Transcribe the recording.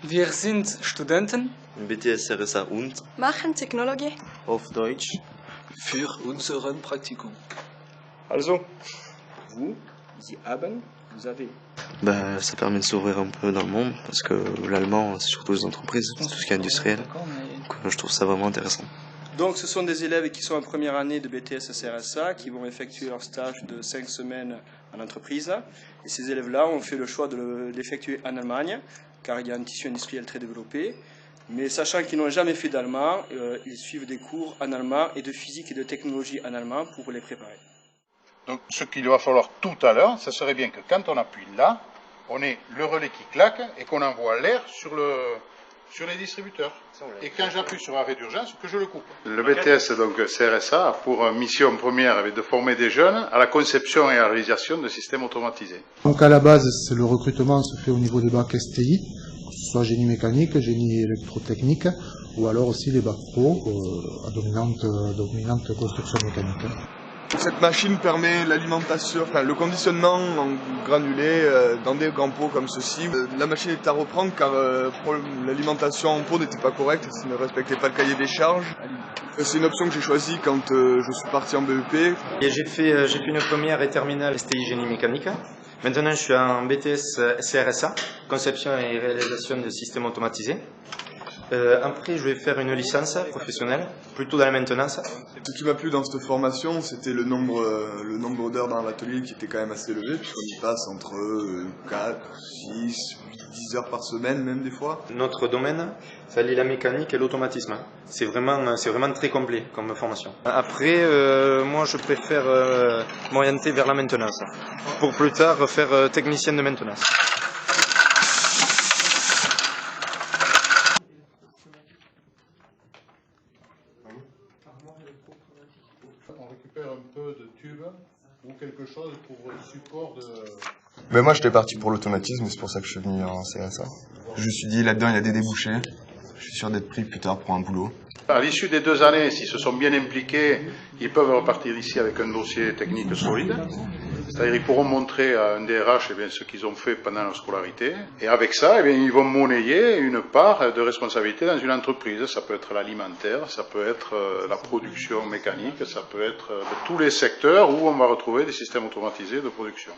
Wir sind Studenten BTS RSA und machen Technologie auf Deutsch für unseren Praktikum. Also, vous avez. Ça permet de s'ouvrir un peu dans le monde parce que l'allemand, c'est surtout les entreprises, c'est tout ce qui est industriel. Donc, je trouve ça vraiment intéressant. Donc ce sont des élèves qui sont en première année de BTS CRSA qui vont effectuer leur stage de 5 semaines en entreprise. Et ces élèves-là ont fait le choix de l'effectuer en Allemagne car il y a un tissu industriel très développé. Mais sachant qu'ils n'ont jamais fait d'allemand, ils suivent des cours en allemand et de physique et de technologie en allemand pour les préparer. Donc ce qu'il va falloir tout à l'heure, ce serait bien que quand on appuie là, on ait le relais qui claque et qu'on envoie l'air sur les distributeurs. Et quand j'appuie sur arrêt d'urgence, que je le coupe. Le BTS, donc CRSA, a pour mission première de former des jeunes à la conception et à la réalisation de systèmes automatisés. Donc à la base, le recrutement se fait au niveau des bacs STI, que ce soit génie mécanique, génie électrotechnique, ou alors aussi les bacs pro à dominante construction mécanique. Cette machine permet l'alimentation, le conditionnement en granulé dans des grands pots comme ceci. La machine est à reprendre car l'alimentation en pot n'était pas correcte, ça ne respectait pas le cahier des charges. C'est une option que j'ai choisie quand je suis parti en BEP. J'ai fait une première et terminale STI génie mécanique. Maintenant je suis en BTS CRSA, conception et réalisation de systèmes automatisés. Après, je vais faire une licence professionnelle, plutôt dans la maintenance. Ce qui m'a plu dans cette formation, c'était le nombre d'heures dans l'atelier qui était quand même assez élevé, puisqu'on y passe entre 4, 6, 8, 10 heures par semaine, même des fois. Notre domaine, ça lie la mécanique et l'automatisme. C'est vraiment très complet comme formation. Après, moi, je préfère m'orienter vers la maintenance, pour plus tard faire technicien de maintenance. On récupère un peu de tube ou quelque chose pour le support de... Ben moi j'étais parti pour l'automatisme, c'est pour ça que je suis venu en CRSA. Je me suis dit là-dedans il y a des débouchés, je suis sûr d'être pris plus tard pour un boulot. À l'issue des 2 années, s'ils se sont bien impliqués, ils peuvent repartir ici avec un dossier technique solide. C'est-à-dire ils pourront montrer à un DRH ce qu'ils ont fait pendant leur scolarité. Et avec ça, ils vont monnayer une part de responsabilité dans une entreprise. Ça peut être l'alimentaire, ça peut être la production mécanique, ça peut être de tous les secteurs où on va retrouver des systèmes automatisés de production.